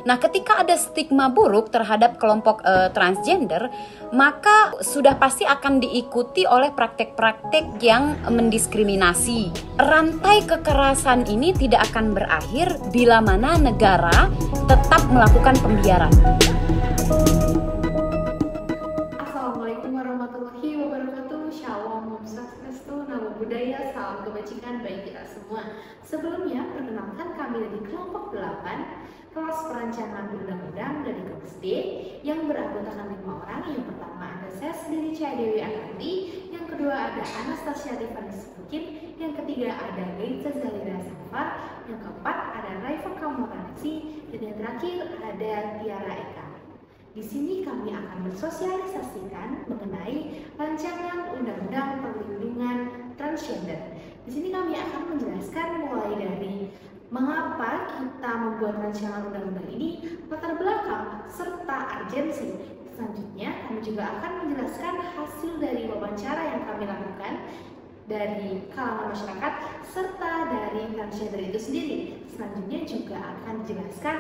Nah, ketika ada stigma buruk terhadap kelompok transgender, maka sudah pasti akan diikuti oleh praktek-praktek yang mendiskriminasi. Rantai kekerasan ini tidak akan berakhir bila mana negara tetap melakukan pembiaran. Assalamualaikum warahmatullahi wabarakatuh. Shalom, Om Swastiastu, Namo Buddhaya, salam kebajikan bagi kita semua. Sebelumnya, perkenalkan kami dari kelompok 8 kelas perancangan undang-undang dari kelas D yang beranggotakan 5 orang. Yang pertama ada saya sendiri, Cia Dewi Akanti. Yang kedua ada Anastasia Tiffany Sebukin. Yang ketiga ada Gaita Zalira Safar. Yang keempat ada Raifa Kamuransi. Dan yang terakhir ada Tiara Eka. Di sini kami akan bersosialisasikan mengenai rancangan undang-undang perlindungan transgender. Di sini kami akan menjelaskan mulai dari mengapa kita membuat rancangan undang-undang ini, latar belakang, serta urgensi. Selanjutnya, kami juga akan menjelaskan hasil dari wawancara yang kami lakukan dari kalangan masyarakat serta dari transgender itu sendiri. Selanjutnya juga akan dijelaskan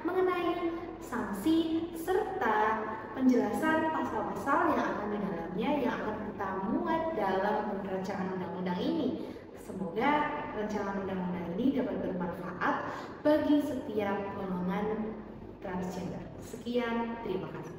mengenai sanksi serta penjelasan pasal-pasal yang akan di dalamnya yang akan kita muat dalam rancangan undang-undang ini. Semoga rancangan undang-undang ini dapat bermanfaat bagi setiap golongan transgender. Sekian, terima kasih.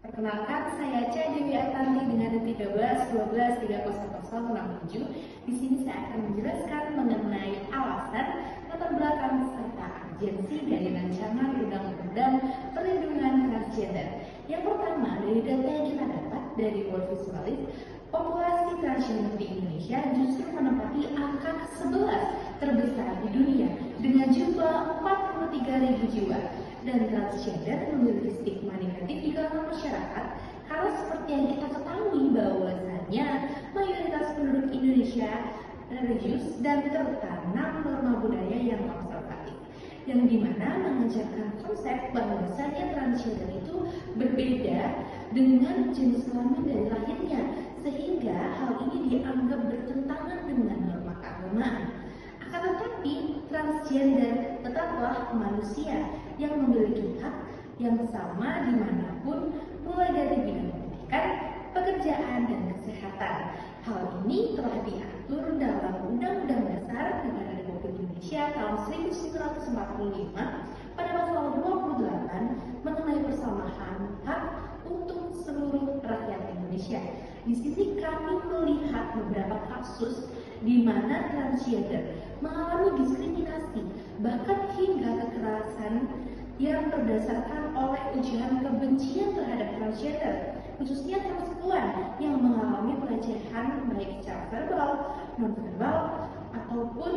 Perkenalkan, saya Cia Dewi Akanti dengan 13-12-30-067. Di sini saya akan menjelaskan mengenai alasan, latar belakang, serta urgensi dari rancangan undang-undang perlindungan transgender. Yang pertama, dari data yang kita dapat dari World Visualis, populasi transgender di Indonesia justru menempati angka ke-11 terbesar di dunia dengan jumlah 43.000 jiwa. Dan transgender memiliki stigma negatif di kalangan masyarakat karena seperti yang kita ketahui bahwasannya mayoritas penduduk Indonesia religius dan tertanam norma budaya yang konservatif, yang dimana mengajarkan konsep bahwasannya transgender itu berbeda dengan jenis kelamin dari lahirnya, sehingga hal ini dianggap bertentangan dengan norma keagamaan. Akan tetapi, transgender tetaplah manusia yang memiliki hak yang sama dimanapun, mulai dari bidang pendidikan, pekerjaan, dan kesehatan. Hal ini telah diatur dalam Undang-Undang Dasar Negara Republik Indonesia tahun 1945 pada pasal 28 mengenai persamaan hak untuk seluruh rakyat Indonesia. Di sini kami melihat beberapa kasus di mana transgender mengalami diskriminasi, bahkan hingga kekerasan yang berdasarkan oleh ujaran kebencian terhadap transgender, khususnya transpuan yang mengalami pelecehan baik secara verbal, non-verbal, ataupun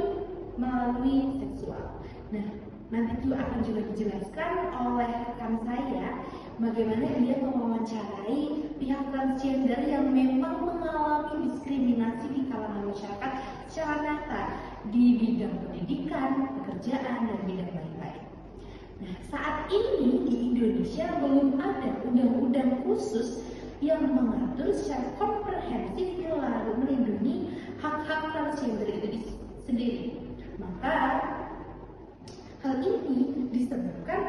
melalui seksual. Nah, nanti itu akan juga dijelaskan oleh rekan saya bagaimana dia mewawancarai pihak transgender yang memang mengalami diskriminasi di kalangan masyarakat secara nyata di bidang pendidikan, pekerjaan, dan bidang lain-lain. Nah, saat ini di Indonesia belum ada undang-undang khusus yang mengatur secara komprehensif lalu melindungi hak-hak transgender itu sendiri. Maka hal ini disebabkan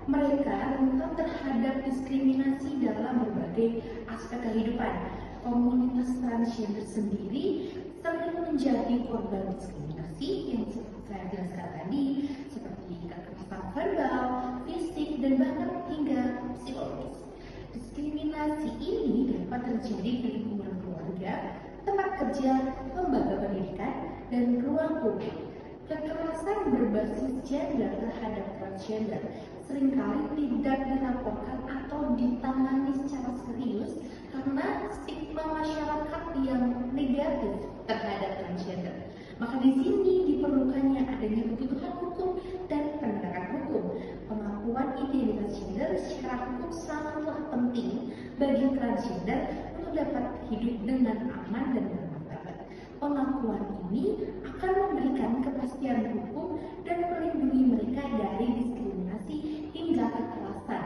mereka rentan terhadap diskriminasi dalam berbagai aspek kehidupan. Komunitas transgender sendiri sering menjadi korban diskriminasi yang seperti saya jelaskan tadi, seperti kekerasan verbal, fisik, dan bahkan hingga psikologis. Diskriminasi ini dapat terjadi di lingkungan keluarga, tempat kerja, lembaga pendidikan, dan ruang publik. Kekerasan berbasis gender terhadap transgender seringkali tidak dilaporkan atau ditangani secara serius karena stigma masyarakat yang negatif terhadap transgender. Maka di sini diperlukannya adanya kebutuhan hukum dan penegakan hukum. Pengakuan identitas gender secara hukum sangatlah penting bagi transgender untuk dapat hidup dengan aman dan bermartabat. Pengakuan ini akan memberikan kepastian hukum dan melindungi mereka dari diskriminasi hingga kekerasan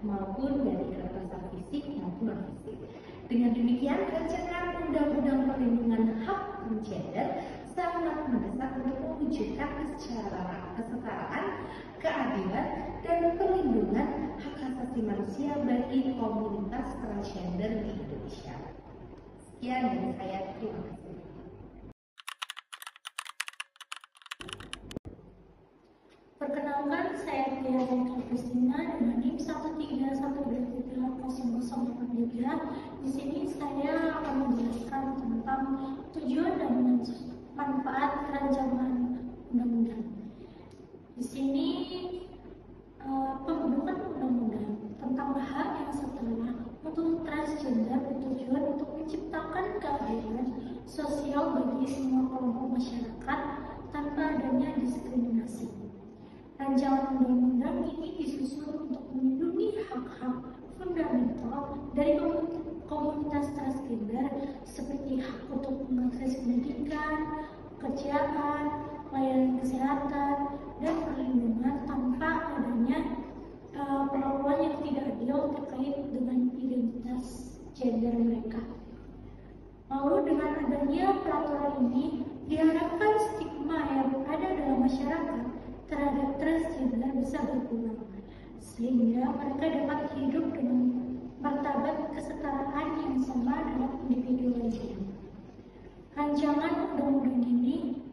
maupun dari kekerasan fisik maupun non fisik. Dengan demikian, rancangan Undang-Undang Perlindungan Hak Transgender sangat mendesak untuk mewujudkan kesetaraan, keadilan, dan perlindungan hak asasi manusia bagi komunitas transgender di Indonesia. Sekian dari saya, terima kasih. Perkenalkan, saya Tiara Kristina dengan NIM 131230043. Di sini saya akan menjelaskan tentang tujuan dan manfaat rancangan undang-undang. Di sini pembentukan undang-undang tentang hak yang setara untuk transgender bertujuan untuk menciptakan keadilan sosial bagi semua kelompok masyarakat tanpa adanya diskriminasi. Rancangan undang-undang ini disusun untuk melindungi hak-hak fundamental dari komunitas transgender seperti hak untuk mengakses pendidikan, pekerjaan, layanan kesehatan, dan perlindungan tanpa adanya perlakuan yang tidak adil terkait dengan identitas gender mereka. Lalu dengan adanya peraturan ini diharapkan stigma yang ada dalam masyarakat terhadap transgender bisa berkurang, sehingga mereka dapat hidup dengan martabat kesetaraan yang sama dengan individu lainnya. Rancangan undang-undang ini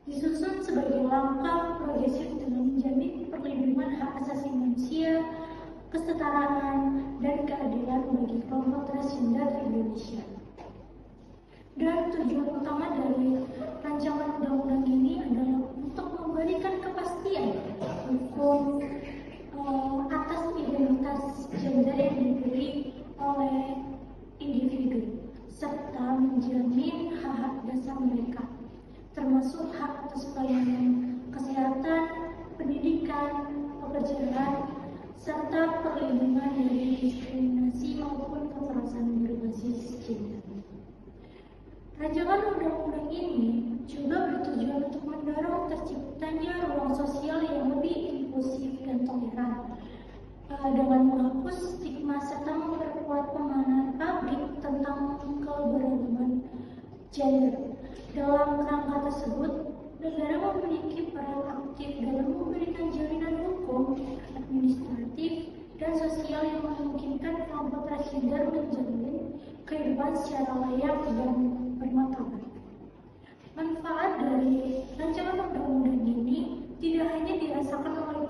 disusun sebagai langkah progresif dalam menjamin perlindungan hak asasi manusia, kesetaraan, dan keadilan bagi kelompok transgender di Indonesia. Dan tujuan utama dari rancangan undang-undang ini adalah untuk memberikan kepastian hukum atas identitas gender yang diberi oleh individu, serta menjamin hak-hak dasar mereka, termasuk hak atas pelayanan kesehatan, pendidikan, pekerjaan, serta perlindungan dari diskriminasi maupun kekerasan berbasis gender. Rancangan undang-undang ini juga bertujuan untuk mendorong terciptanya ruang sosial yang lebih inklusif dan toleran dengan menghapus stigma serta memperkuat pemahaman publik tentang keberagaman gender. Dalam kerangka tersebut, negara memiliki peran aktif dalam memberikan jaminan hukum, administratif, dan sosial yang memungkinkan kelompok transgender menjalani kehidupan secara layak dan bermartabat. Manfaat dari rancangan undang-undang ini tidak hanya dirasakan oleh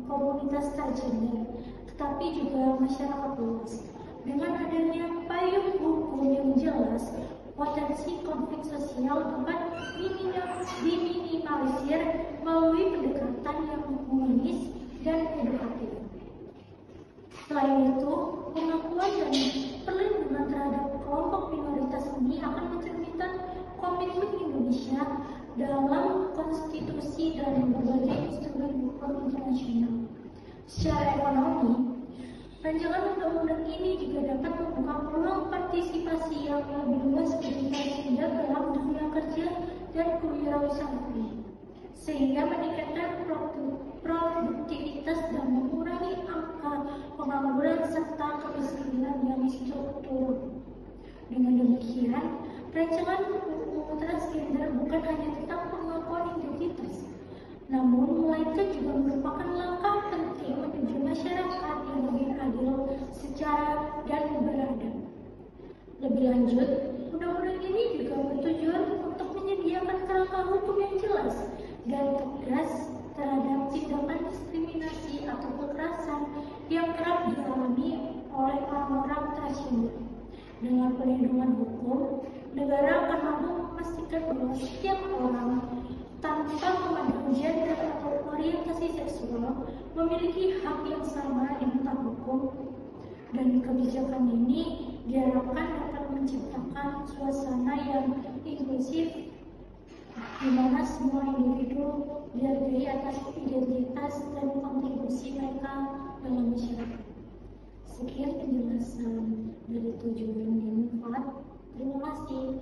komunitas transgender, tetapi juga masyarakat luas. Dengan adanya payung hukum yang jelas, potensi konflik sosial dapat diminimalisir melalui pendekatan yang humanis dan edukatif. Selain itu, pengakuan dan perlindungan terhadap kelompok minoritas ini akan mencerminkan komitmen Indonesia dalam konstitusi dan berbagai instrumen hukum internasional. Secara ekonomi, rancangan undang-undang ini juga dapat membuka peluang partisipasi yang lebih luas bagi transgender dalam dunia kerja dan kewirausahaan, sehingga meningkatkan produktivitas dan mengurangi angka pengangguran serta kemiskinan yang struktural. Dengan demikian, rancangan UU transgender bukan hanya tentang pengakuan identitas, namun melainkan juga merupakan langkah penting menuju masyarakat yang lebih adil secara dan beradab. Lebih lanjut, undang-undang ini juga bertujuan untuk menyediakan kerangka hukum yang jelas dan tegas terhadap tindakan diskriminasi atau kekerasan yang kerap dialami oleh orang-orang transgender. Dengan perlindungan hukum, negara akan mampu memastikan bahwa setiap orang tanpa memandang gender atau orientasi seksual memiliki hak yang sama di mata hukum, dan kebijakan ini diharapkan dapat menciptakan suasana yang inklusif di mana semua individu dihargai atas identitas dan kontribusi mereka dalam masyarakat. Sekian penjelasan dari tujuan dan manfaat. Terima kasih.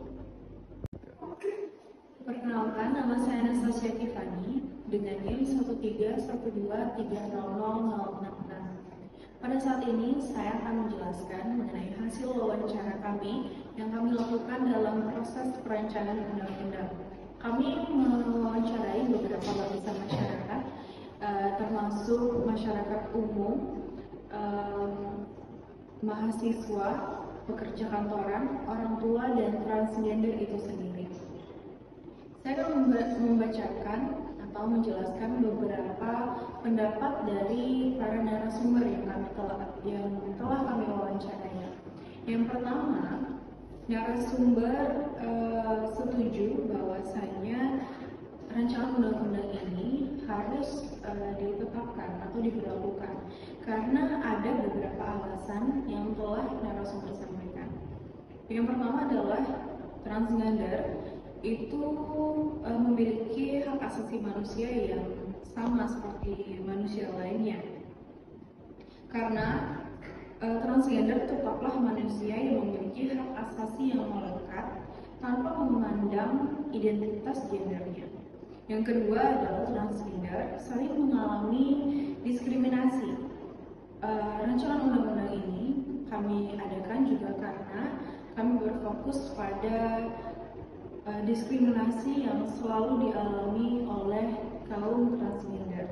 Perkenalkan, nama saya Anastasia Tiffany dengan NIM 131230006. Pada saat ini, saya akan menjelaskan mengenai hasil wawancara kami yang kami lakukan dalam proses perancangan undang-undang. Kami mewawancarai beberapa lapisan masyarakat, termasuk masyarakat umum, mahasiswa, pekerja kantoran, orang tua, dan transgender itu sendiri. Saya akan membacakan atau menjelaskan beberapa pendapat dari para narasumber yang telah kami wawancarai. Yang pertama, narasumber setuju bahwasanya rancangan undang-undang ini harus ditetapkan atau diberlakukan karena ada beberapa alasan yang telah narasumber sampaikan. Yang pertama adalah transgender itu memiliki hak asasi manusia yang sama seperti manusia lainnya. Karena transgender tetaplah manusia yang memiliki hak asasi yang melekat tanpa memandang identitas gendernya. Yang kedua adalah transgender sering mengalami diskriminasi. Rancangan undang-undang ini kami adakan juga karena kami berfokus pada diskriminasi yang selalu dialami oleh kaum transgender.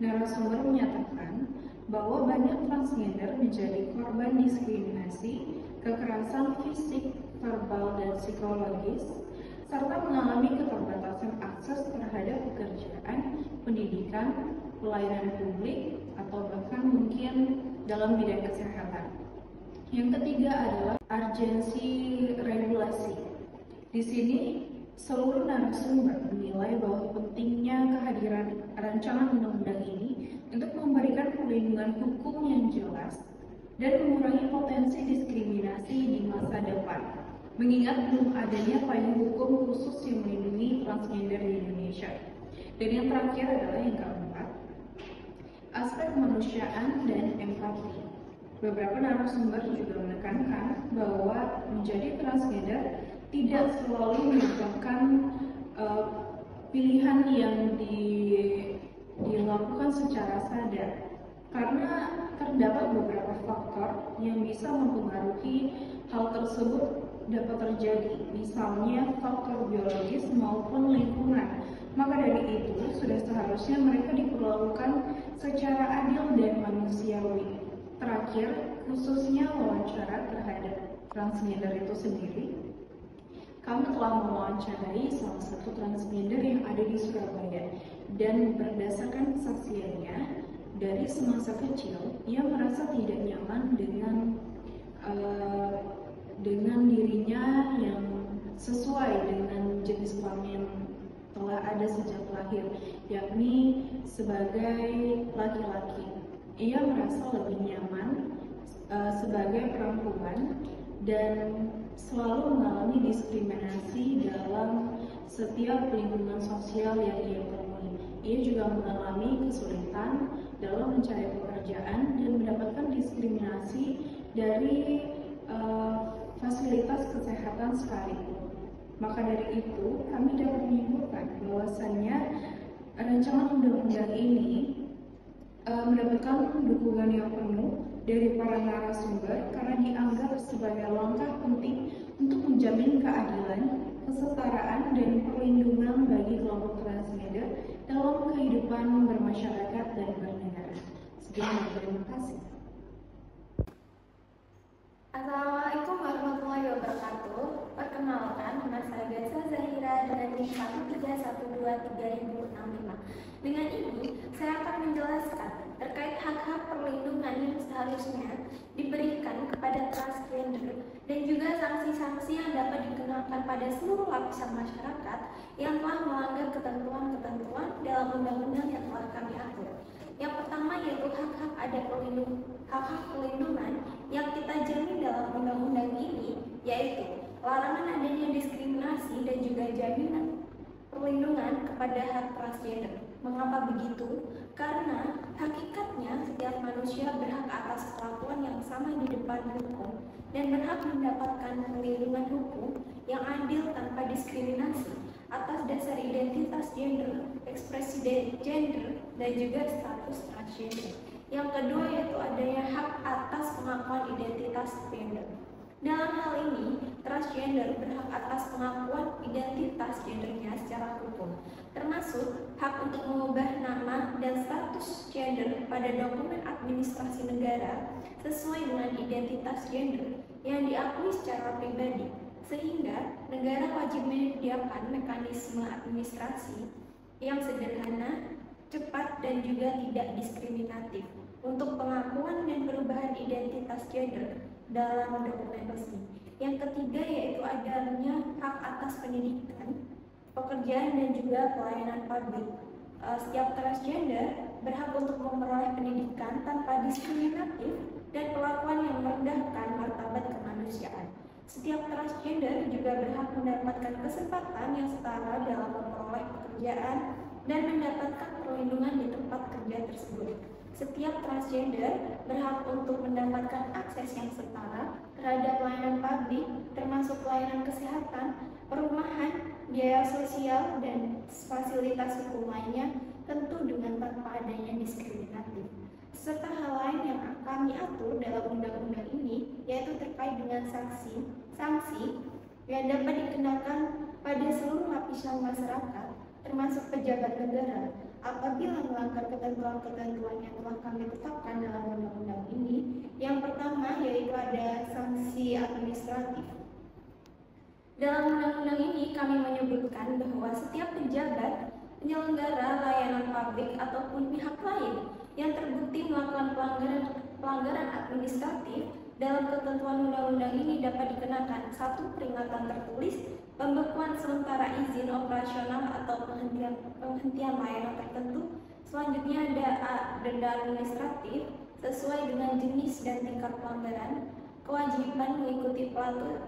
Narasumber menyatakan bahwa banyak transgender menjadi korban diskriminasi, kekerasan fisik, verbal, dan psikologis, serta mengalami keterbatasan akses terhadap pekerjaan, pendidikan, pelayanan publik, atau bahkan mungkin dalam bidang kesehatan. Yang ketiga adalah urgensi regulasi. Di sini, seluruh narasumber menilai bahwa pentingnya kehadiran rancangan undang-undang ini untuk memberikan perlindungan hukum yang jelas dan mengurangi potensi diskriminasi di masa depan, mengingat belum adanya payung hukum khusus yang melindungi transgender di Indonesia. Dan yang terakhir adalah yang keempat, aspek kemanusiaan dan empati. Beberapa narasumber juga menekankan bahwa menjadi transgender tidak selalu merupakan pilihan yang dilakukan secara sadar, karena terdapat beberapa faktor yang bisa mempengaruhi hal tersebut dapat terjadi, misalnya faktor biologis maupun lingkungan. Maka dari itu, sudah seharusnya mereka diperlakukan secara adil dan manusiawi. Terakhir, khususnya wawancara terhadap transgender itu sendiri. Kami telah mewawancarai salah satu transgender yang ada di Surabaya, dan berdasarkan kesaksiannya, dari semasa kecil ia merasa tidak nyaman dengan dirinya yang sesuai dengan jenis kelamin yang telah ada sejak lahir, yakni sebagai laki-laki. Ia merasa lebih nyaman sebagai perempuan dan selalu mengalami diskriminasi dalam setiap lingkungan sosial yang ia temui. Ia juga mengalami kesulitan dalam mencari pekerjaan dan mendapatkan diskriminasi dari fasilitas kesehatan sekalipun. Maka dari itu, kami dapat menyimpulkan bahwasannya rancangan undang-undang ini mendapatkan dukungan yang penuh dari para narasumber karena dianggap sebagai langkah penting untuk menjamin keadilan, kesetaraan, dan perlindungan bagi kelompok transgender dalam kehidupan bermasyarakat dan bernegara. Sekian, terima kasih. Assalamualaikum warahmatullahi wabarakatuh. Perkenalkan, nama saya Gaza Zahira dengan NIM 13123.065. Dengan ini, saya akan menjelaskan terkait hak-hak perlindungan yang seharusnya diberikan kepada transgender dan juga sanksi-sanksi yang dapat dikenakan pada seluruh lapisan masyarakat yang telah melanggar ketentuan-ketentuan dalam undang-undang yang telah kami atur. Yang pertama yaitu hak-hak perlindungan yang kita jamin dalam undang-undang ini, yaitu larangan adanya diskriminasi dan juga jaminan perlindungan kepada hak transgender. Mengapa begitu? Karena hakikatnya setiap manusia berhak atas perlakuan yang sama di depan hukum dan berhak mendapatkan perlindungan hukum yang adil tanpa diskriminasi atas dasar identitas gender, ekspresi gender, dan juga status transgender. Yang kedua yaitu adanya hak atas pengakuan identitas gender. Dalam hal ini, transgender berhak atas pengakuan identitas gendernya termasuk hak untuk mengubah nama dan status gender pada dokumen administrasi negara sesuai dengan identitas gender yang diakui secara pribadi, sehingga negara wajib menyediakan mekanisme administrasi yang sederhana, cepat, dan juga tidak diskriminatif untuk pengakuan dan perubahan identitas gender dalam dokumen resmi. Yang ketiga yaitu adanya hak atas pendidikan, pekerjaan, dan juga pelayanan publik. Setiap transgender berhak untuk memperoleh pendidikan tanpa diskriminatif dan perlakuan yang merendahkan martabat kemanusiaan. Setiap transgender juga berhak mendapatkan kesempatan yang setara dalam memperoleh pekerjaan dan mendapatkan perlindungan di tempat kerja tersebut. Setiap transgender berhak untuk mendapatkan akses yang setara terhadap pelayanan publik, termasuk pelayanan kesehatan, perumahan, biaya sosial, dan fasilitas hukum lainnya, tentu dengan tanpa adanya diskriminatif. Serta hal lain yang kami atur dalam undang-undang ini, yaitu terkait dengan sanksi yang dapat dikenakan pada seluruh lapisan masyarakat, termasuk pejabat negara, apabila melanggar ketentuan-ketentuan yang telah kami tetapkan dalam undang-undang ini. Yang pertama yaitu ada sanksi administratif. Dalam undang-undang ini kami menyebutkan bahwa setiap pejabat, penyelenggara layanan publik ataupun pihak lain yang terbukti melakukan pelanggaran administratif dalam ketentuan undang-undang ini dapat dikenakan 1. Peringatan tertulis, pembekuan sementara izin operasional atau penghentian layanan tertentu. Selanjutnya ada A. Denda administratif sesuai dengan jenis dan tingkat pelanggaran, kewajiban mengikuti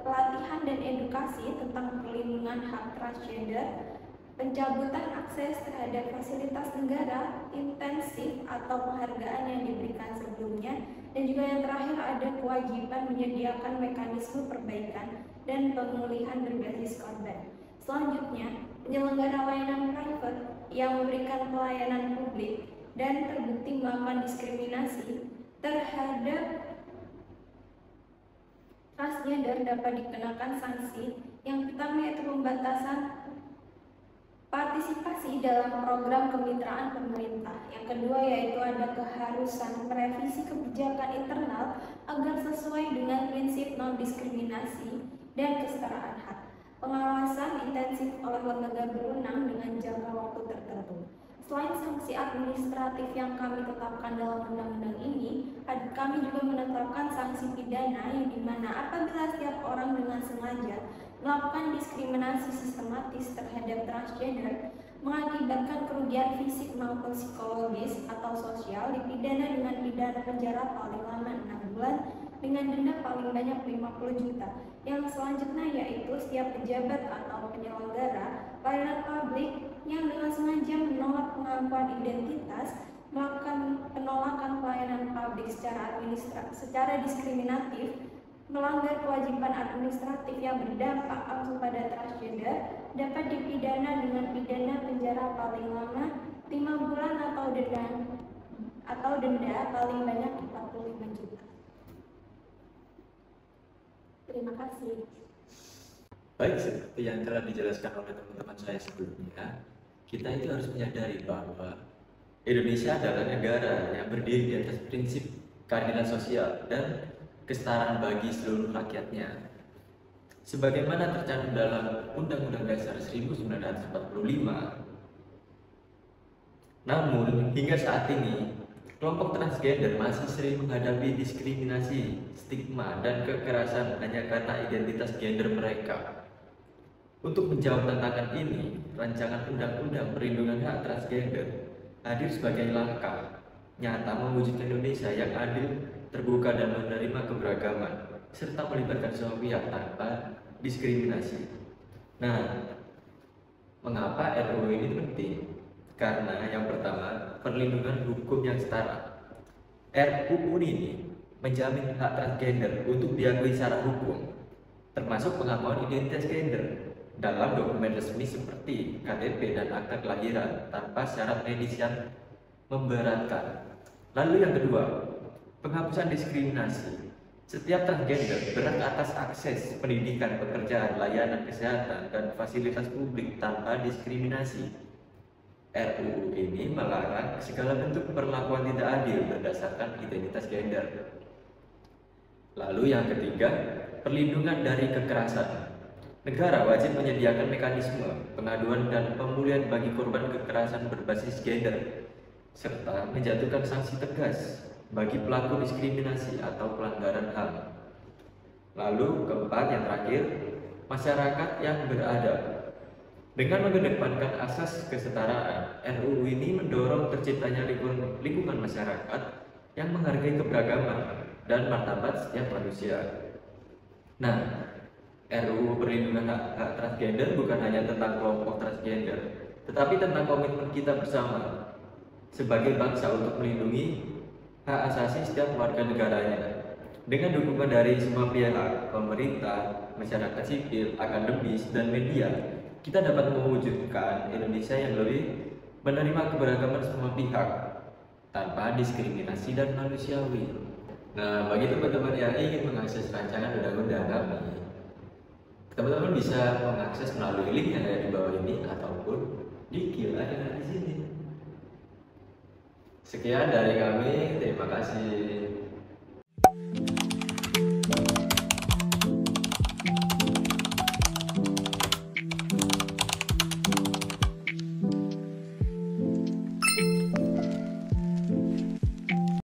pelatihan dan edukasi tentang perlindungan hak transgender, pencabutan akses terhadap fasilitas negara intensif atau penghargaan yang diberikan sebelumnya, dan juga yang terakhir ada kewajiban menyediakan mekanisme perbaikan dan pemulihan berbasis korban. Selanjutnya, penyelenggara layanan private yang memberikan pelayanan publik dan terbukti melakukan diskriminasi terhadap transgender dapat dikenakan sanksi. Yang pertama yaitu pembatasan partisipasi dalam program kemitraan pemerintah. Yang kedua yaitu ada keharusan merevisi kebijakan internal agar sesuai dengan prinsip non-diskriminasi dan kesetaraan hak. Pengawasan intensif oleh lembaga berwenang dengan jangka waktu tertentu. Selain sanksi administratif yang kami tetapkan dalam undang-undang ini, kami juga menetapkan sanksi pidana yang dimana apabila setiap orang dengan sengaja melakukan diskriminasi sistematis terhadap transgender mengakibatkan kerugian fisik maupun psikologis atau sosial, dipidana dengan pidana penjara paling lama 6 bulan dengan denda paling banyak 50 juta. Yang selanjutnya yaitu setiap pejabat atau penyelenggara pelayanan publik yang dengan sengaja menolak pengakuan identitas, melakukan penolakan pelayanan publik secara diskriminatif, melanggar kewajiban administratif yang berdampak langsung pada transgender, dapat dipidana dengan pidana penjara paling lama 5 bulan atau denda paling banyak 45 juta. Terima kasih. Baik, seperti yang telah dijelaskan oleh teman-teman saya sebelumnya, kita itu harus menyadari bahwa Indonesia adalah negara yang berdiri di atas prinsip keadilan sosial dan kesetaraan bagi seluruh rakyatnya. Sebagaimana tercantum dalam Undang-Undang Dasar 1945. Namun, hingga saat ini, kelompok transgender masih sering menghadapi diskriminasi, stigma, dan kekerasan hanya karena identitas gender mereka. Untuk menjawab tantangan ini, rancangan Undang-Undang Perlindungan Hak Transgender hadir sebagai langkah nyata mewujudkan Indonesia yang adil, terbuka, dan menerima keberagaman, serta melibatkan semua pihak tanpa diskriminasi. Nah, mengapa RUU ini penting? Karena yang pertama, perlindungan hukum yang setara. RUU ini menjamin hak transgender untuk diakui secara hukum, termasuk pengakuan identitas gender dalam dokumen resmi seperti KTP dan akta kelahiran tanpa syarat medis yang memberatkan. Lalu yang kedua, penghapusan diskriminasi. Setiap transgender berhak atas akses pendidikan, pekerjaan, layanan kesehatan, dan fasilitas publik tanpa diskriminasi. RUU ini melarang segala bentuk perlakuan tidak adil berdasarkan identitas gender. Lalu yang ketiga, perlindungan dari kekerasan. Negara wajib menyediakan mekanisme pengaduan dan pemulihan bagi korban kekerasan berbasis gender, serta menjatuhkan sanksi tegas bagi pelaku diskriminasi atau pelanggaran HAM. Lalu keempat, yang terakhir, masyarakat yang beradab. Dengan mengedepankan asas kesetaraan, RUU ini mendorong terciptanya lingkungan masyarakat yang menghargai keberagaman dan martabat setiap manusia. Nah, RUU perlindungan hak transgender bukan hanya tentang kelompok transgender, tetapi tentang komitmen kita bersama sebagai bangsa untuk melindungi hak asasi setiap warga negaranya. Dengan dukungan dari semua pihak, pemerintah, masyarakat sipil, akademis, dan media, kita dapat mewujudkan Indonesia yang lebih menerima keberagaman semua pihak tanpa diskriminasi dan manusiawi. Nah, bagi teman-teman yang ingin mengakses rancangan undang-undang kami, teman-teman bisa mengakses melalui link yang ada di bawah ini ataupun di QR yang ada di sini. Sekian dari kami, terima kasih.